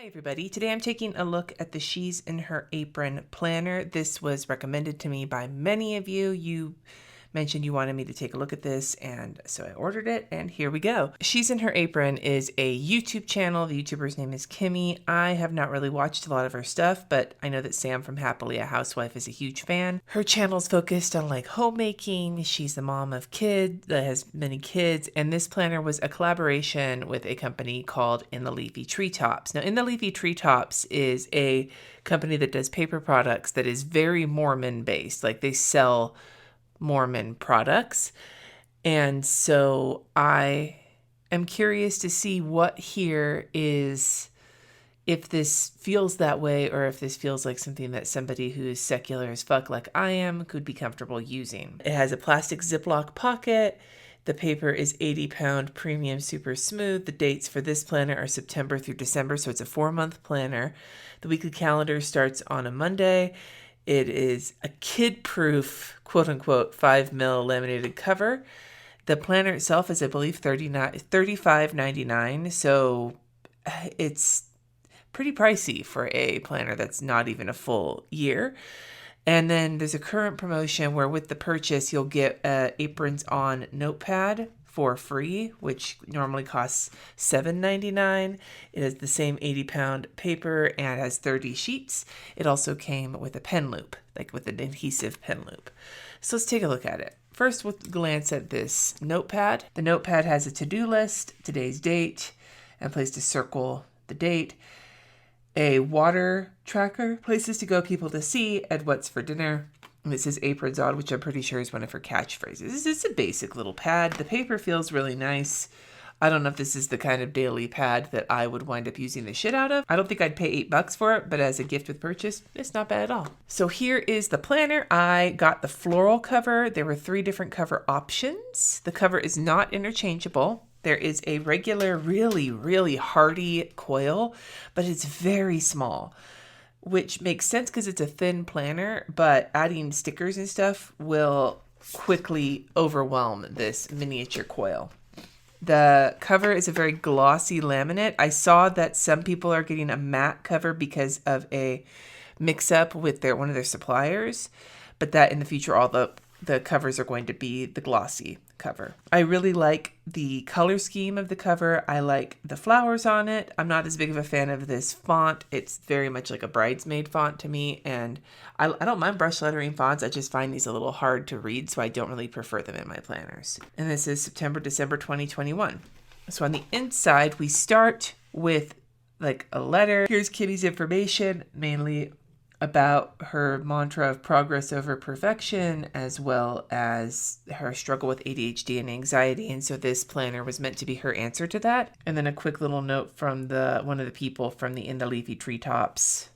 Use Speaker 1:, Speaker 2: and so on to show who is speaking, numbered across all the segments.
Speaker 1: Everybody. Today I'm taking a look at the She's in Her Apron planner. This was recommended to me by many of you. You mentioned you wanted me to take a look at this, and so I ordered it, and here we go. She's in Her Apron is a YouTube channel. The YouTuber's name is Kimmy. I have not really watched a lot of her stuff, but I know that Sam from Happily a Housewife is a huge fan. Her channel's focused on like homemaking. She's the mom of kids that has many kids, and this planner was a collaboration with a company called In the Leafy Treetops. Now, In the Leafy Treetops is a company that does paper products that is very Mormon based. Like they sell Mormon products. And so I am curious to see what here is, if this feels that way or if this feels like something that somebody who is secular as fuck like I am could be comfortable using. It has a plastic Ziploc pocket. The paper is 80-pound premium super smooth. The dates for this planner are September through December, so it's a 4-month planner. The weekly calendar starts on a Monday. It is a kid-proof, quote-unquote, 5mm laminated cover. The planner itself is, I believe, $35.99, so it's pretty pricey for a planner that's not even a full year. And then there's a current promotion where with the purchase, you'll get Aprons on Notepad for free, which normally costs $7.99. It has the same 80-pound paper and has 30 sheets. It also came with a pen loop, like with an adhesive pen loop. So let's take a look at it. First, we'll glance at this notepad. The notepad has a to-do list, today's date, and a place to circle the date. A water tracker, places to go, people to see, and what's for dinner. And this is Aprons on, which I'm pretty sure is one of her catchphrases. This is a basic little pad. The paper feels really nice. I don't know if this is the kind of daily pad that I would wind up using the shit out of. I don't think I'd pay $8 for it, but as a gift with purchase, it's not bad at all. So here is the planner. I got the floral cover. There were 3 different cover options. The cover is not interchangeable. There is a regular, really, really hardy coil, but it's very small, which makes sense because it's a thin planner, but adding stickers and stuff will quickly overwhelm this miniature coil. The cover is a very glossy laminate. I saw that some people are getting a matte cover because of a mix-up with one of their suppliers, but that in the future, all the covers are going to be the glossy cover. I really like the color scheme of the cover. I like the flowers on it. I'm not as big of a fan of this font. It's very much like a bridesmaid font to me, and I don't mind brush lettering fonts. I just find these a little hard to read, so I don't really prefer them in my planners. And this is September, December 2021. So on the inside, we start with like a letter. Here's Kimmy's information, mainly about her mantra of progress over perfection, as well as her struggle with ADHD and anxiety. And so this planner was meant to be her answer to that. And then a quick little note from one of the people from the In the Leafy Treetops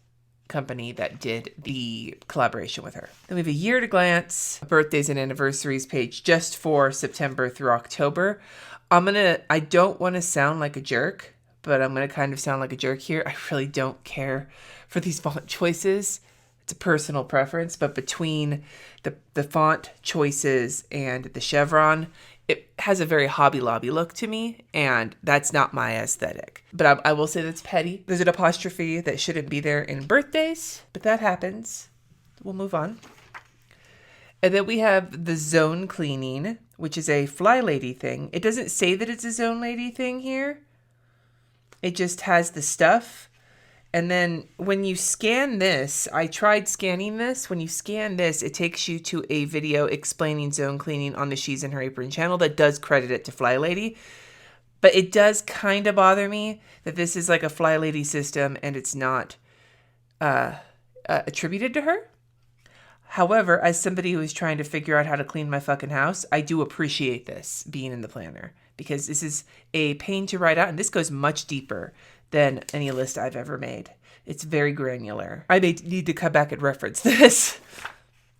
Speaker 1: company that did the collaboration with her. Then we have a year to glance, birthdays and anniversaries page just for September through October. I don't want to sound like a jerk, but I'm going to kind of sound like a jerk here. I really don't care for these font choices. It's a personal preference, but between the font choices and the chevron, it has a very Hobby Lobby look to me, and that's not my aesthetic. But I will say that's petty. There's an apostrophe that shouldn't be there in birthdays, but that happens. We'll move on. And then we have the zone cleaning, which is a Fly Lady thing. It doesn't say that it's a Zone Lady thing here. It just has the stuff. And then when you scan this, I tried scanning this. When you scan this, it takes you to a video explaining zone cleaning on the She's in Her Apron channel that does credit it to Fly Lady. But it does kind of bother me that this is like a Fly Lady system and it's not attributed to her. However, as somebody who is trying to figure out how to clean my fucking house, I do appreciate this being in the planner because this is a pain to write out, and this goes much deeper than any list I've ever made. It's very granular. I may need to come back and reference this.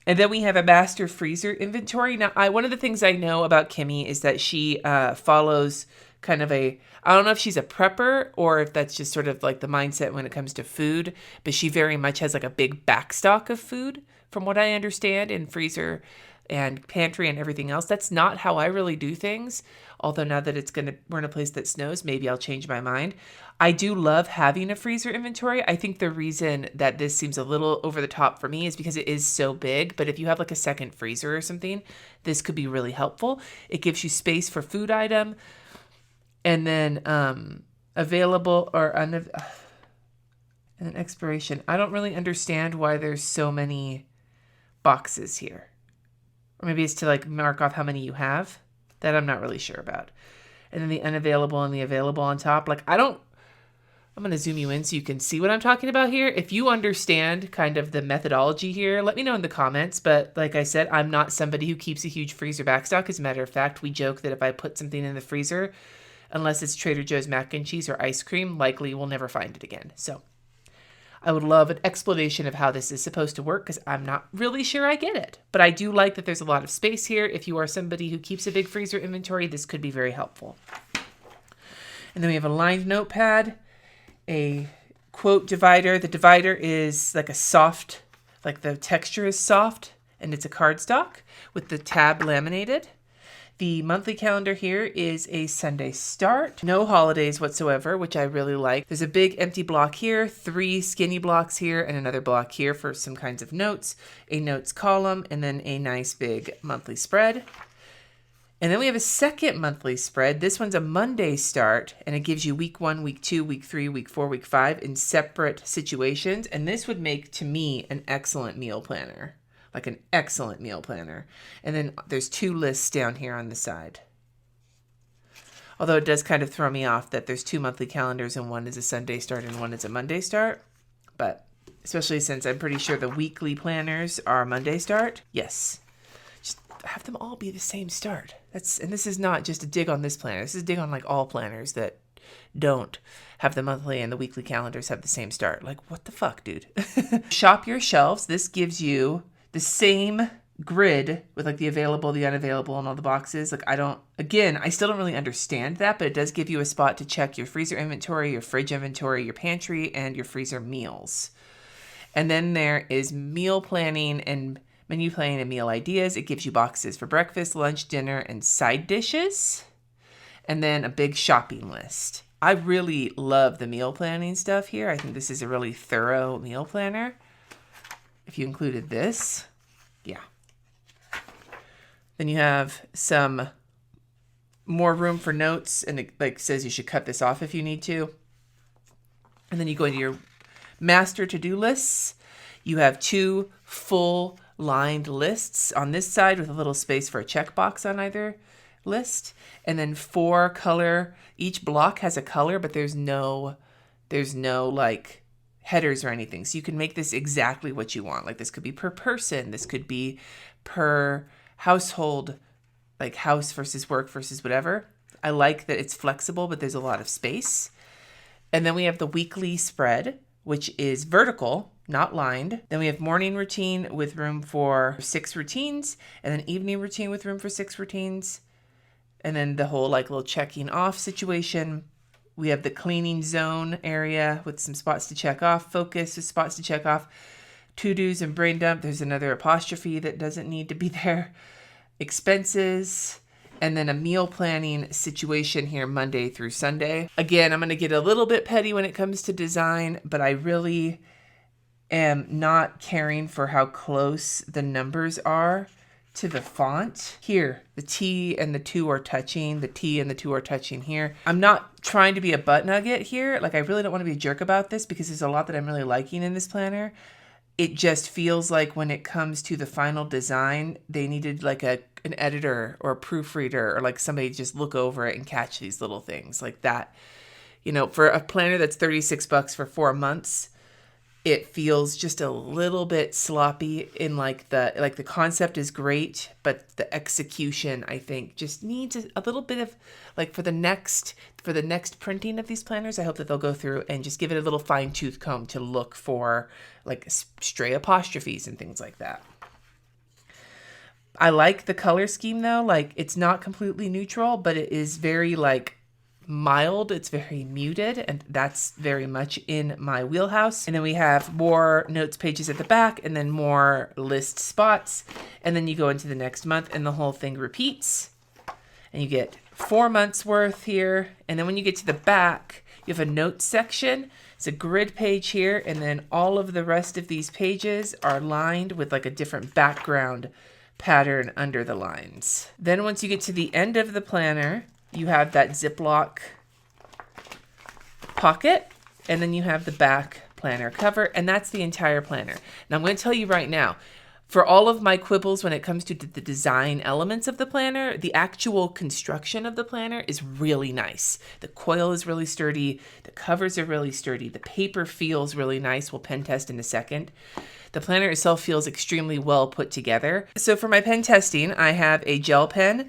Speaker 1: And then we have a master freezer inventory. Now, one of the things I know about Kimmy is that she follows kind of I don't know if she's a prepper or if that's just sort of like the mindset when it comes to food, but she very much has like a big backstock of food, from what I understand, in freezer and pantry and everything else. That's not how I really do things. Although now that we're in a place that snows, maybe I'll change my mind. I do love having a freezer inventory. I think the reason that this seems a little over the top for me is because it is so big. But if you have like a second freezer or something, this could be really helpful. It gives you space for food item, and then available or and then expiration. I don't really understand why there's so many boxes here. Or maybe it's to like mark off how many you have. That I'm not really sure about. And then the unavailable and the available on top. Like I'm going to zoom you in so you can see what I'm talking about here. If you understand kind of the methodology here, let me know in the comments. But like I said, I'm not somebody who keeps a huge freezer backstock. As a matter of fact, we joke that if I put something in the freezer, unless it's Trader Joe's mac and cheese or ice cream, likely we'll never find it again. So I would love an explanation of how this is supposed to work because I'm not really sure I get it. But I do like that there's a lot of space here. If you are somebody who keeps a big freezer inventory, this could be very helpful. And then we have a lined notepad, a quote divider. The divider is like a soft, like the texture is soft, and it's a cardstock with the tab laminated. The monthly calendar here is a Sunday start. No holidays whatsoever, which I really like. There's a big empty block here, 3 skinny blocks here, and another block here for some kinds of notes, a notes column, and then a nice big monthly spread. And then we have a second monthly spread. This one's a Monday start, and it gives you week 1, week 2, week 3, week 4, week 5 in separate situations. And this would make, to me, an excellent meal planner. Like an excellent meal planner. And then there's 2 lists down here on the side. Although it does kind of throw me off that there's 2 monthly calendars and one is a Sunday start and one is a Monday start. But especially since I'm pretty sure the weekly planners are Monday start. Yes. Just have them all be the same start. And this is not just a dig on this planner. This is a dig on like all planners that don't have the monthly and the weekly calendars have the same start. Like, what the fuck, dude? Shop your shelves. This gives you the same grid with like the available, the unavailable, and all the boxes. Like I still don't really understand that, but it does give you a spot to check your freezer inventory, your fridge inventory, your pantry, and your freezer meals. And then there is meal planning and menu planning and meal ideas. It gives you boxes for breakfast, lunch, dinner, and side dishes. And then a big shopping list. I really love the meal planning stuff here. I think this is a really thorough meal planner. If you included this, yeah. Then you have some more room for notes, and it like says you should cut this off if you need to. And then you go into your master to-do lists. You have 2 full lined lists on this side with a little space for a checkbox on either list. And then 4 color. Each block has a color, but there's no like headers or anything. So you can make this exactly what you want. Like this could be per person. This could be per household, like house versus work versus whatever. I like that it's flexible, but there's a lot of space. And then we have the weekly spread, which is vertical, not lined. Then we have morning routine with room for 6 routines, and then evening routine with room for 6 routines. And then the whole like little checking off situation. We have the cleaning zone area with some spots to check off, focus with spots to check off, to-dos and brain dump. There's another apostrophe that doesn't need to be there. Expenses, and then a meal planning situation here Monday through Sunday. Again, I'm going to get a little bit petty when it comes to design, but I really am not caring for how close the numbers are to the font. Here, the T and the 2 are touching. The T and the 2 are touching here. I'm not trying to be a butt nugget here. Like, I really don't want to be a jerk about this because there's a lot that I'm really liking in this planner. It just feels like when it comes to the final design, they needed like an editor or a proofreader or like somebody to just look over it and catch these little things like that. You know, for a planner that's $36 for 4 months, it feels just a little bit sloppy in like the concept is great, but the execution, I think, just needs a little bit of like for the next printing of these planners, I hope that they'll go through and just give it a little fine tooth comb to look for like stray apostrophes and things like that. I like the color scheme though. Like it's not completely neutral, but it is very like mild, it's very muted, and that's very much in my wheelhouse. And then we have more notes pages at the back and then more list spots. And then you go into the next month and the whole thing repeats. And you get 4 months worth here. And then when you get to the back, you have a notes section. It's a grid page here, and then all of the rest of these pages are lined with like a different background pattern under the lines. Then once you get to the end of the planner, you have that Ziploc pocket, and then you have the back planner cover, and that's the entire planner. Now I'm going to tell you right now, for all of my quibbles when it comes to the design elements of the planner, the actual construction of the planner is really nice. The coil is really sturdy. The covers are really sturdy. The paper feels really nice. We'll pen test in a second. The planner itself feels extremely well put together. So for my pen testing, I have a gel pen,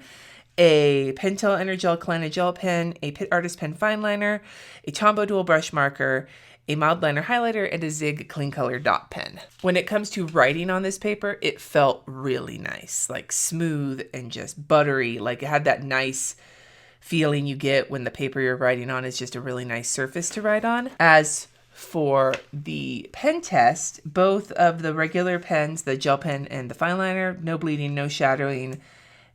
Speaker 1: a Pentel Energel Kalina gel pen, a Pitt Artist Pen fine liner, a Tombow dual brush marker, a mild liner highlighter, and a Zig clean color dot pen. When it comes to writing on this paper, it felt really nice, like smooth and just buttery. Like it had that nice feeling you get when the paper you're writing on is just a really nice surface to write on. As for the pen test, both of the regular pens, the gel pen and the fine liner, no bleeding, no shadowing,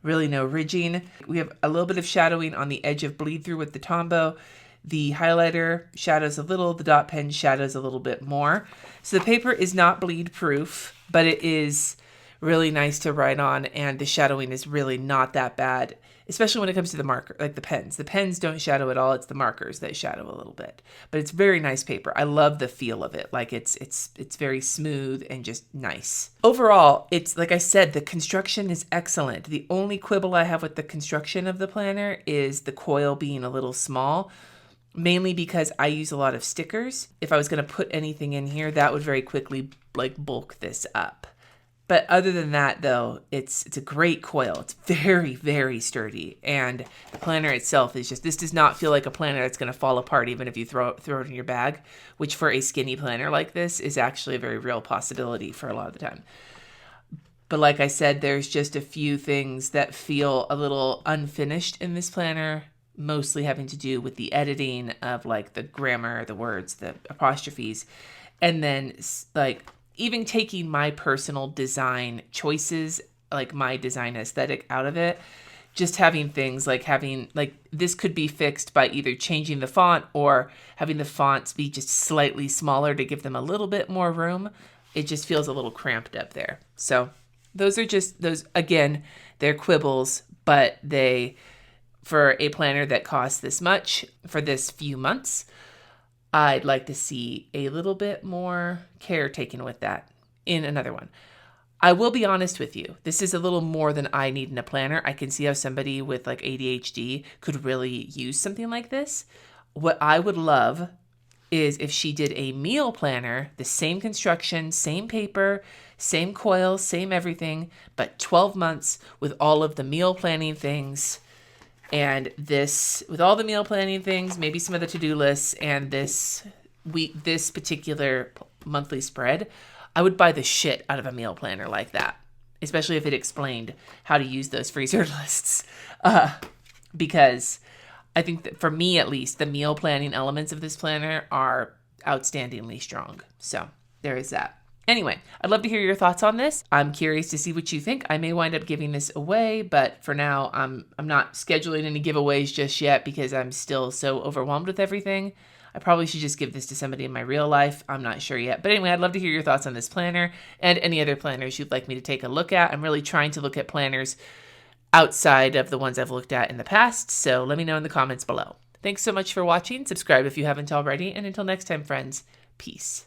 Speaker 1: really no ridging. We have a little bit of shadowing on the edge of bleed through with the Tombow. The highlighter shadows a little, the dot pen shadows a little bit more. So the paper is not bleed proof, but it is really nice to write on, and the shadowing is really not that bad, especially when it comes to the marker, like the pens. The pens don't shadow at all, it's the markers that shadow a little bit. But it's very nice paper. I love the feel of it. Like it's very smooth and just nice. Overall, it's like I said, the construction is excellent. The only quibble I have with the construction of the planner is the coil being a little small. Mainly because I use a lot of stickers. If I was going to put anything in here, that would very quickly like bulk this up. But other than that, though, it's a great coil. It's very, very sturdy. And the planner itself is just, this does not feel like a planner that's going to fall apart even if you throw it in your bag, which for a skinny planner like this is actually a very real possibility for a lot of the time. But like I said, there's just a few things that feel a little unfinished in this planner, mostly having to do with the editing of like the grammar, the words, the apostrophes, and then like even taking my personal design choices, like my design aesthetic out of it, just having things like this could be fixed by either changing the font or having the fonts be just slightly smaller to give them a little bit more room. It just feels a little cramped up there. So those, again, they're quibbles, but for a planner that costs this much for this few months, I'd like to see a little bit more care taken with that in another one. I will be honest with you. This is a little more than I need in a planner. I can see how somebody with like ADHD could really use something like this. What I would love is if she did a meal planner, the same construction, same paper, same coil, same everything, but 12 months with all of the meal planning things. And this, with all the meal planning things, maybe some of the to-do lists, and this particular monthly spread, I would buy the shit out of a meal planner like that, especially if it explained how to use those freezer lists. Because I think that for me, at least, the meal planning elements of this planner are outstandingly strong. So there is that. Anyway, I'd love to hear your thoughts on this. I'm curious to see what you think. I may wind up giving this away, but for now, I'm not scheduling any giveaways just yet because I'm still so overwhelmed with everything. I probably should just give this to somebody in my real life. I'm not sure yet. But anyway, I'd love to hear your thoughts on this planner and any other planners you'd like me to take a look at. I'm really trying to look at planners outside of the ones I've looked at in the past, so let me know in the comments below. Thanks so much for watching. Subscribe if you haven't already, and until next time, friends, peace.